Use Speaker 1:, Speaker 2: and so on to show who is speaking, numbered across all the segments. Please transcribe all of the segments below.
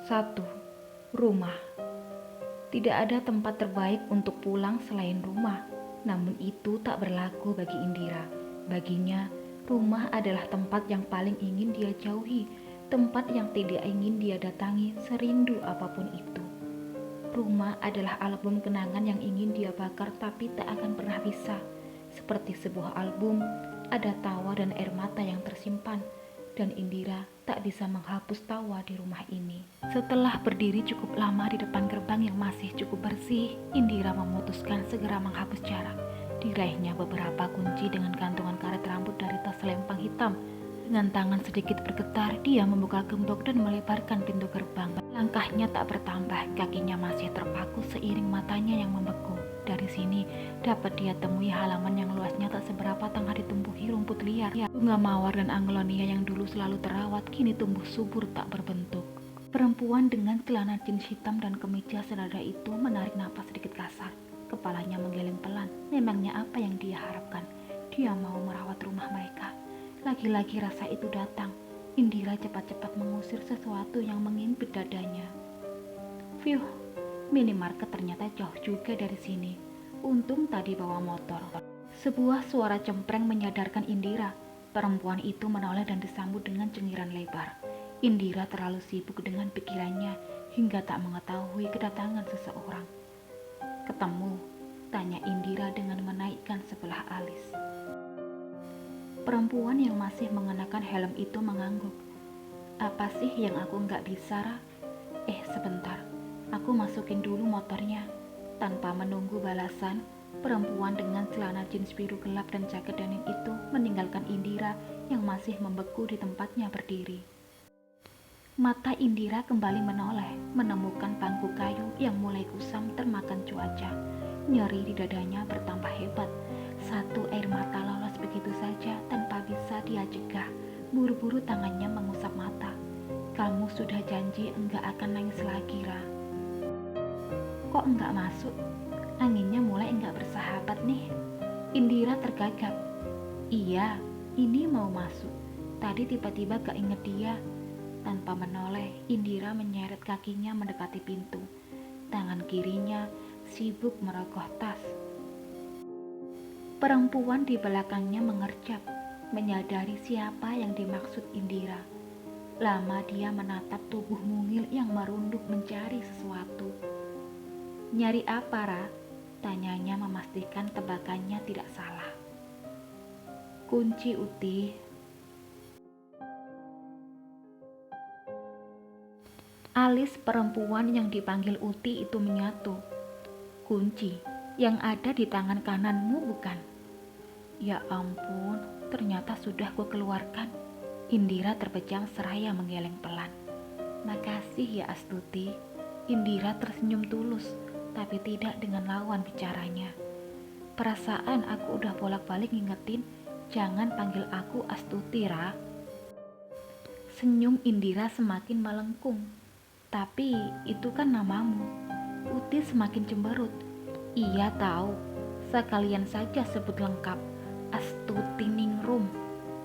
Speaker 1: 1. Rumah. Tidak ada tempat terbaik untuk pulang selain rumah. Namun itu tak berlaku bagi Indira. Baginya, rumah adalah tempat yang paling ingin dia jauhi, tempat yang tidak ingin dia datangi serindu apapun itu. Rumah adalah album kenangan yang ingin dia bakar tapi tak akan pernah bisa. Seperti sebuah album, ada tawa dan air mata yang tersimpan, dan Indira tak bisa menghapus tawa di rumah ini. Setelah berdiri cukup lama di depan gerbang yang masih cukup bersih, Indira memutuskan segera menghapus jarak. Diraihnya beberapa kunci dengan gantungan karet rambut dari tas selempang hitam. Dengan tangan sedikit bergetar, dia membuka gembok dan melebarkan pintu gerbang. Langkahnya tak bertambah, kakinya masih terpaku seiring matanya yang membeku. Dari sini dapat dia temui halaman yang luasnya tak seberapa tengah ditumbuhi rumput liar. Bunga mawar dan anglonia yang dulu selalu terawat kini tumbuh subur tak berbentuk. Perempuan dengan celana jeans hitam dan kemeja senada itu menarik napas sedikit kasar. Kepalanya menggeleng pelan. Memangnya apa yang dia harapkan? Dia mau merawat rumah mereka. Lagi-lagi rasa itu datang. Indira cepat-cepat mengusir sesuatu yang mengimpit dadanya. Fiuh, minimarket ternyata jauh juga dari sini. Untung tadi bawa motor. Sebuah suara cempreng menyadarkan Indira. Perempuan itu menoleh dan disambut dengan cengiran lebar. Indira terlalu sibuk dengan pikirannya hingga tak mengetahui kedatangan seseorang. Ketemu? Tanya Indira dengan menaikkan sebelah alis. Perempuan yang masih mengenakan helm itu mengangguk. Apa sih yang aku nggak bisa, Ra? Sebentar, aku masukin dulu motornya. Tanpa menunggu balasan, perempuan dengan celana jeans biru gelap dan jaket denim itu meninggalkan Indira yang masih membeku di tempatnya berdiri. Mata Indira kembali menoleh, menemukan bangku kayu yang mulai kusam termakan cuaca. Nyeri di dadanya bertambah hebat. Satu air mata lolos begitu saja tanpa bisa dia cegah. Buru-buru tangannya mengusap mata. Kamu sudah janji enggak akan nangis lagi, Ra. Kok enggak masuk? Anginnya mulai enggak bersahabat nih. Indira tergagap. Iya, ini mau masuk. Tadi tiba-tiba keinget dia. Tanpa menoleh, Indira menyeret kakinya mendekati pintu. Tangan kirinya sibuk merogoh tas. Perempuan di belakangnya mengerjap, menyadari siapa yang dimaksud Indira. Lama dia menatap tubuh mungil yang merunduk mencari sesuatu. Nyari apa, Ra? Tanyanya memastikan tebakannya tidak salah. Kunci, Uti. Alis perempuan yang dipanggil Uti itu menyatu. Kunci yang ada di tangan kananmu bukan? Ya ampun, ternyata sudah kukeluarkan. Indira terbejang seraya menggeleng pelan. Makasih ya Astuti. Indira tersenyum tulus, tapi tidak dengan lawan bicaranya. Perasaan aku udah bolak-balik ngingetin, jangan panggil aku Astuti, Ra. Senyum Indira semakin melengkung. Tapi itu kan namamu. Uti semakin cemberut. Iya tahu, sekalian saja sebut lengkap. Astuti Ningrum.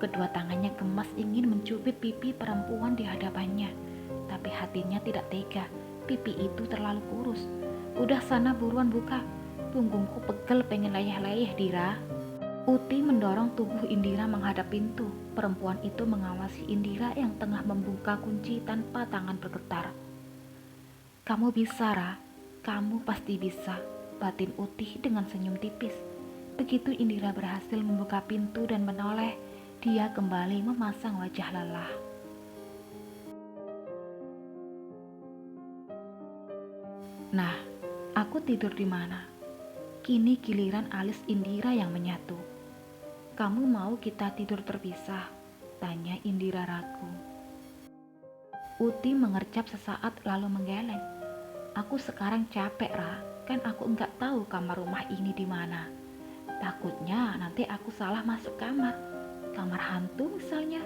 Speaker 1: Kedua tangannya gemas ingin mencubit pipi perempuan di hadapannya. Tapi hatinya tidak tega. Pipi itu terlalu kurus. Udah sana buruan buka. Punggungku pegel pengen layah-layah, Dira. Uti mendorong tubuh Indira menghadap pintu. Perempuan itu mengawasi Indira yang tengah membuka kunci tanpa tangan bergetar. Kamu bisa, Ra. Kamu pasti bisa. Batin Uti dengan senyum tipis. Begitu Indira berhasil membuka pintu dan menoleh, dia kembali memasang wajah lelah. Nah, aku tidur di mana? Kini giliran alis Indira yang menyatu. Kamu mau kita tidur terpisah? Tanya Indira ragu. Uti mengerjap sesaat lalu menggeleng. Aku sekarang capek, Ra. Kan aku enggak tahu kamar rumah ini di mana. Takutnya nanti aku salah masuk kamar. Kamar hantu misalnya.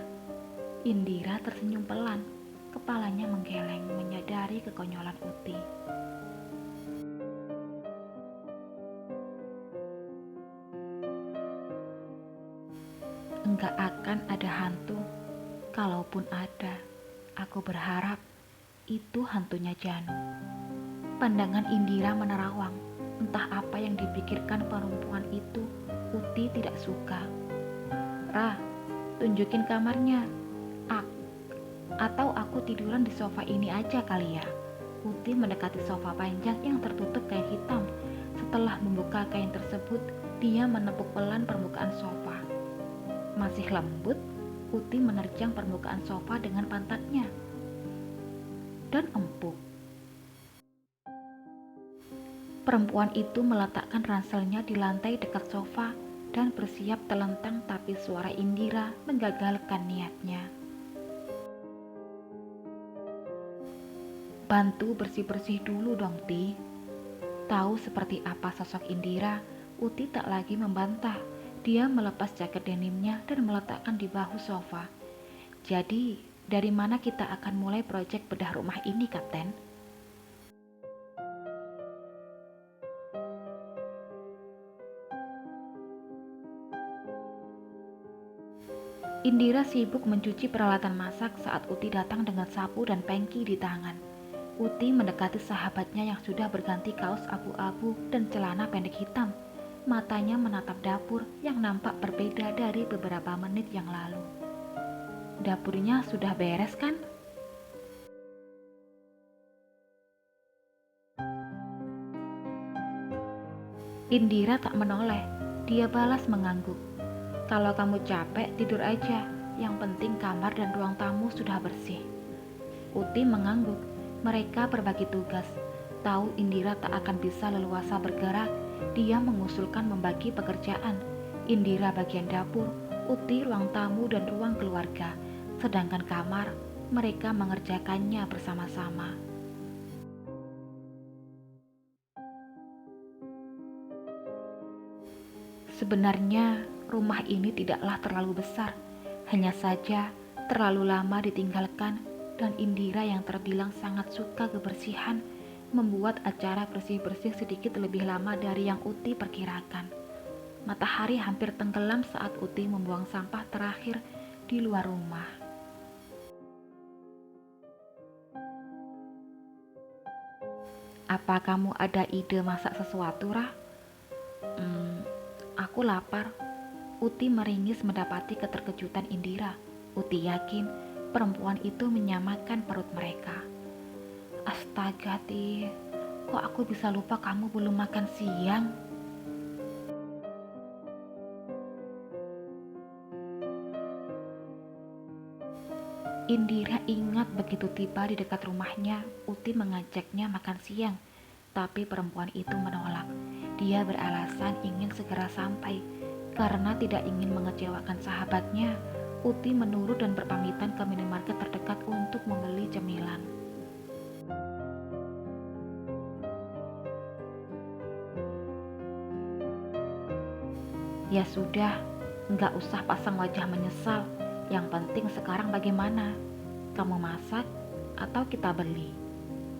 Speaker 1: Indira tersenyum pelan. Kepalanya menggeleng menyadari kekonyolan Uti. Enggak akan ada hantu. Kalaupun ada, aku berharap Itu hantunya Janu. Pandangan Indira menerawang. Entah apa yang dipikirkan perempuan itu, Uti tidak suka. Ra, tunjukin kamarnya. Atau aku tiduran di sofa ini aja kali ya. Uti mendekati sofa panjang yang tertutup kain hitam. Setelah membuka kain tersebut, dia menepuk pelan permukaan sofa. Masih lembut, Uti menerjang permukaan sofa dengan pantatnya. Dan empuk. Perempuan itu meletakkan ranselnya di lantai dekat sofa dan bersiap telentang, tapi suara Indira menggagalkan niatnya. Bantu bersih-bersih dulu dong, Ti. Tahu seperti apa sosok Indira, Uti tak lagi membantah. Dia melepas jaket denimnya dan meletakkan di bahu sofa. Jadi, dari mana kita akan mulai proyek bedah rumah ini, Kapten? Indira sibuk mencuci peralatan masak saat Uti datang dengan sapu dan pengki di tangan. Uti mendekati sahabatnya yang sudah berganti kaos abu-abu dan celana pendek hitam. Matanya menatap dapur yang nampak berbeda dari beberapa menit yang lalu. Dapurnya sudah beres kan? Indira tak menoleh. Dia balas mengangguk. Kalau kamu capek, tidur aja. Yang penting kamar dan ruang tamu sudah bersih. Uti mengangguk. Mereka berbagi tugas. Tahu Indira tak akan bisa leluasa bergerak, dia mengusulkan membagi pekerjaan. Indira bagian dapur, Uti ruang tamu dan ruang keluarga. Sedangkan kamar, mereka mengerjakannya bersama-sama. Sebenarnya rumah ini tidaklah terlalu besar, hanya saja terlalu lama ditinggalkan, dan Indira yang terbilang sangat suka kebersihan membuat acara bersih-bersih sedikit lebih lama dari yang Uti perkirakan. Matahari hampir tenggelam saat Uti membuang sampah terakhir di luar rumah. Apa kamu ada ide masak sesuatu, Rah? Aku lapar. Uti meringis mendapati keterkejutan Indira. Uti yakin perempuan itu menyamakan perut mereka. Astaga, Ti, kok aku bisa lupa kamu belum makan siang? Indira ingat begitu tiba di dekat rumahnya, Uti mengajaknya makan siang. Tapi perempuan itu menolak. Dia beralasan ingin segera sampai. Karena tidak ingin mengecewakan sahabatnya, Uti menurut dan berpamitan ke minimarket terdekat untuk membeli cemilan. Ya sudah, nggak usah pasang wajah menyesal. Yang penting sekarang bagaimana? Kamu masak atau kita beli?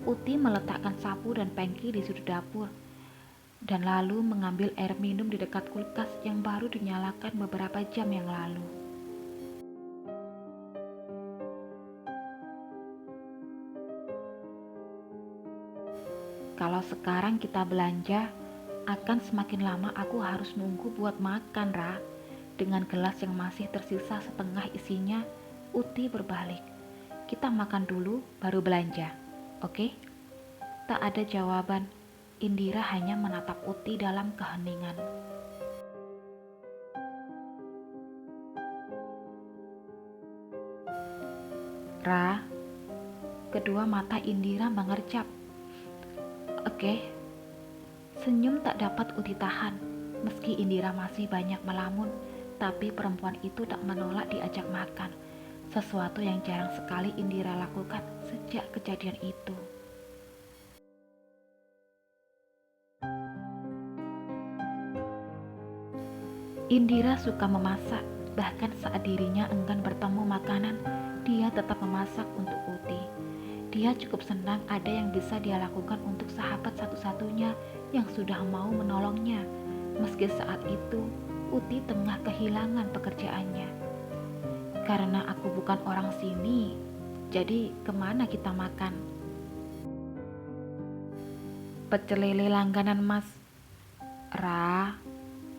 Speaker 1: Uti meletakkan sapu dan pengki di sudut dapur dan lalu mengambil air minum di dekat kulkas yang baru dinyalakan beberapa jam yang lalu. Kalau sekarang kita belanja, akan semakin lama aku harus nunggu buat makan, Ra. Dengan gelas yang masih tersisa setengah isinya, Uti berbalik. Kita makan dulu, baru belanja, oke? Tak ada jawaban. Indira hanya menatap Uti dalam keheningan. Ra, kedua mata Indira mengerjap. Oke. Senyum tak dapat Uti tahan. Meski Indira masih banyak melamun, tapi perempuan itu tak menolak diajak makan. Sesuatu yang jarang sekali Indira lakukan sejak kejadian itu. Indira suka memasak, bahkan saat dirinya enggan bertemu makanan, dia tetap memasak untuk Uti. Dia cukup senang ada yang bisa dia lakukan untuk sahabat satu-satunya yang sudah mau menolongnya, meski saat itu Uti tengah kehilangan pekerjaannya. Karena aku bukan orang sini, jadi kemana kita makan? pecel lele langganan Mas. Ra,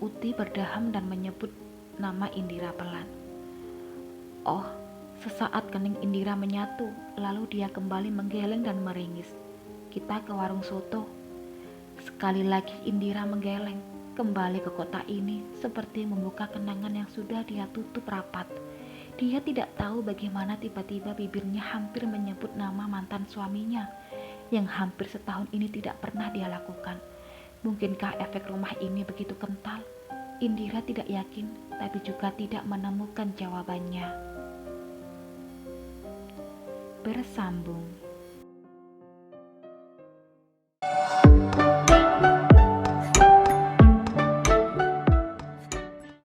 Speaker 1: Uti berdaham dan menyebut nama Indira pelan. Oh, sesaat kening Indira menyatu, lalu dia kembali menggeleng dan meringis. Kita ke warung soto. Sekali lagi Indira menggeleng, kembali ke kota ini seperti membuka kenangan yang sudah dia tutup rapat. Dia tidak tahu bagaimana tiba-tiba bibirnya hampir menyebut nama mantan suaminya yang hampir setahun ini tidak pernah dia lakukan. Mungkinkah efek rumah ini begitu kental? Indira tidak yakin, tapi juga tidak menemukan jawabannya. Bersambung.